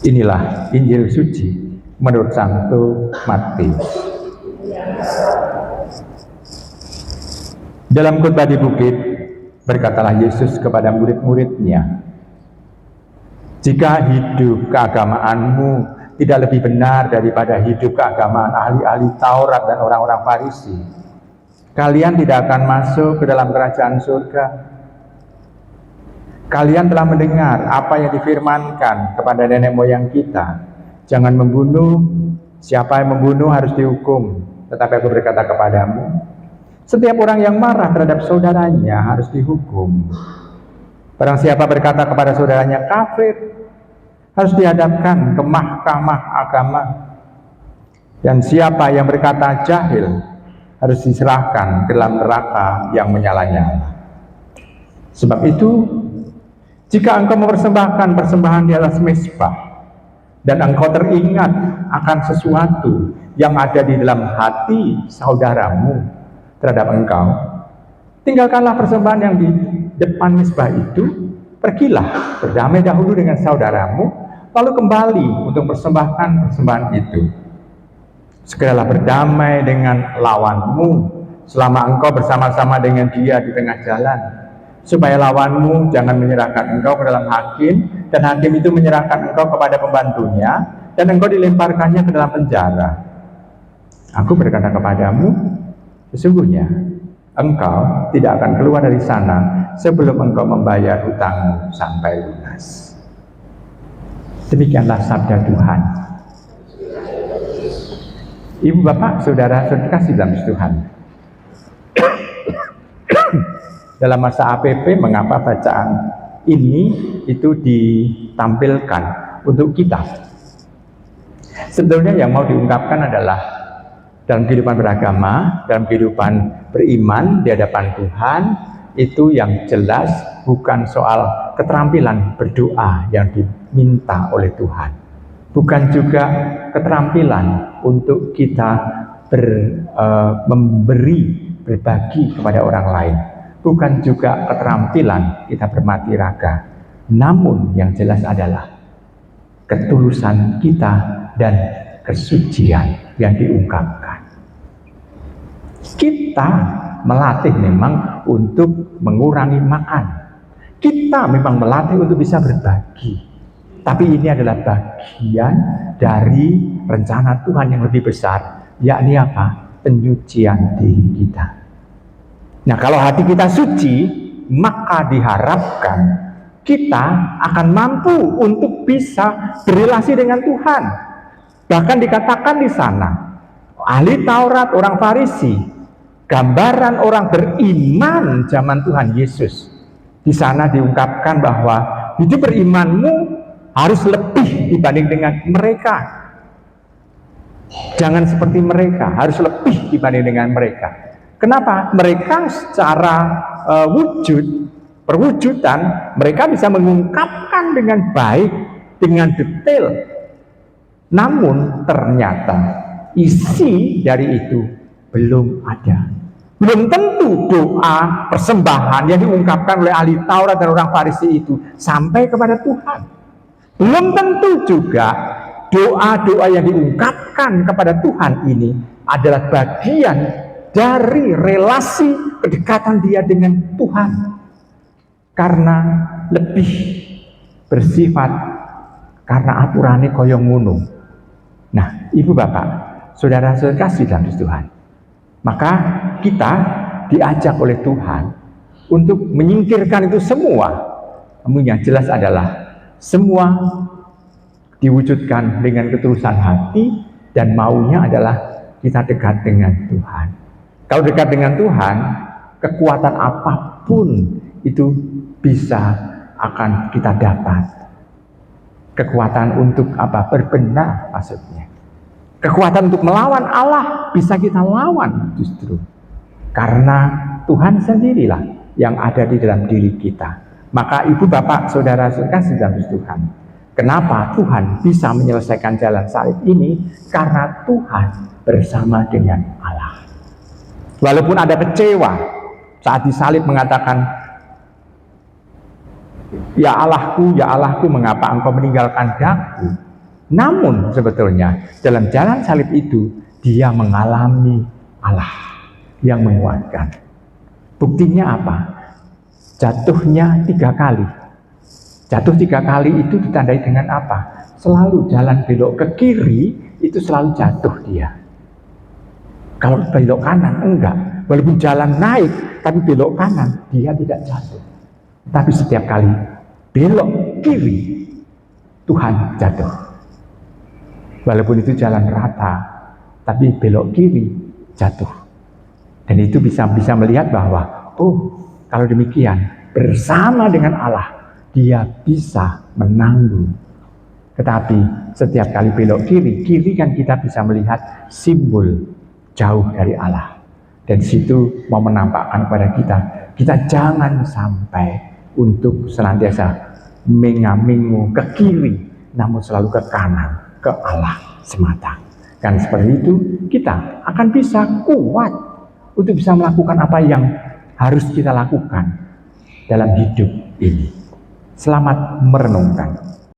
Inilah Injil suci menurut Santo Matius. Dalam khotbah di bukit, berkatalah Yesus kepada murid-muridnya, "Jika hidup keagamaanmu tidak lebih benar daripada hidup keagamaan ahli-ahli Taurat dan orang-orang Farisi, kalian tidak akan masuk ke dalam kerajaan surga. Kalian telah mendengar apa yang difirmankan kepada nenek moyang kita, jangan membunuh, siapa yang membunuh harus dihukum. Tetapi aku berkata kepadamu, setiap orang yang marah terhadap saudaranya harus dihukum. Barang siapa berkata kepada saudaranya kafir, harus dihadapkan ke mahkamah agama. Dan siapa yang berkata jahil, harus diserahkan ke dalam neraka yang menyala-nyala. Sebab itu, jika engkau mempersembahkan persembahan di atas mezbah, dan engkau teringat akan sesuatu yang ada di dalam hati saudaramu terhadap engkau, tinggalkanlah persembahan yang di depan mezbah itu, pergilah berdamai dahulu dengan saudaramu, lalu kembali untuk persembahkan persembahan itu. Segeralah berdamai dengan lawanmu selama engkau bersama-sama dengan dia di tengah jalan, supaya lawanmu jangan menyerahkan engkau ke dalam hakim, dan hakim itu menyerahkan engkau kepada pembantunya, dan engkau dilemparkannya ke dalam penjara. Aku berkata kepadamu, sesungguhnya engkau tidak akan keluar dari sana sebelum engkau membayar hutangmu sampai lunas." Demikianlah sabda Tuhan. Ibu, bapak, saudara, kasih dalam Tuhan. Dalam masa APP, mengapa bacaan ini itu ditampilkan untuk kita? Sebetulnya yang mau diungkapkan adalah dalam kehidupan beragama, dalam kehidupan beriman di hadapan Tuhan, itu yang jelas bukan soal keterampilan berdoa yang diminta oleh Tuhan, bukan juga keterampilan untuk kita memberi, berbagi kepada orang lain, bukan juga keterampilan kita bermati raga, namun yang jelas adalah ketulusan kita dan kesucian yang diungkapkan. Kita melatih memang untuk mengurangi makan, kita memang melatih untuk bisa berbagi, tapi ini adalah bagian dari rencana Tuhan yang lebih besar, yakni apa? Penyucian diri kita. Nah, kalau hati kita suci, maka diharapkan kita akan mampu untuk bisa berrelasi dengan Tuhan. Bahkan dikatakan di sana, ahli Taurat, orang Farisi, gambaran orang beriman zaman Tuhan Yesus. Di sana diungkapkan bahwa hidup berimanmu harus lebih dibanding dengan mereka. Jangan seperti mereka, harus lebih dibanding dengan mereka. Kenapa? Mereka secara perwujudan, mereka bisa mengungkapkan dengan baik, dengan detail. Namun ternyata isi dari itu belum ada. Belum tentu doa persembahan yang diungkapkan oleh ahli Taurat dan orang Farisi itu sampai kepada Tuhan. Belum tentu juga doa-doa yang diungkapkan kepada Tuhan ini adalah bagian dari relasi kedekatan dia dengan Tuhan, karena lebih bersifat karena aturannya koyong ngono. Nah, ibu bapak, saudara-saudara kasih dalam Tuhan, maka kita diajak oleh Tuhan untuk menyingkirkan itu semua. Namun yang jelas adalah semua diwujudkan dengan ketulusan hati, dan maunya adalah kita dekat dengan Tuhan. Kalau dekat dengan Tuhan, kekuatan apapun itu bisa akan kita dapat. Kekuatan untuk apa? Berbenah maksudnya. Kekuatan untuk melawan Allah bisa kita lawan justru. Karena Tuhan sendirilah yang ada di dalam diri kita. Maka ibu, bapak, saudara, kasih dalam Tuhan. Kenapa Tuhan bisa menyelesaikan jalan salib ini? Karena Tuhan bersama dengan Allah. Walaupun ada kecewa saat disalib mengatakan, ya Allahku, mengapa engkau meninggalkan daku? Namun sebetulnya dalam jalan salib itu dia mengalami Allah yang menguatkan. Buktinya apa? Jatuhnya 3 kali. Jatuh 3 kali itu ditandai dengan apa? Selalu jalan belok ke kiri itu selalu jatuh dia. Kalau belok kanan enggak. Walaupun jalan naik tapi belok kanan dia tidak jatuh. Tapi setiap kali belok kiri Tuhan jatuh. Walaupun itu jalan rata tapi belok kiri jatuh. Dan itu bisa melihat bahwa kalau demikian bersama dengan Allah dia bisa menanggung. Tetapi setiap kali belok kiri kan kita bisa melihat simbol jauh dari Allah. Dan situ mau menampakkan kepada kita jangan sampai untuk senantiasa mengamingu ke kiri, namun selalu ke kanan, ke Allah semata. Kan seperti itu kita akan bisa kuat untuk bisa melakukan apa yang harus kita lakukan dalam hidup ini. Selamat merenungkan.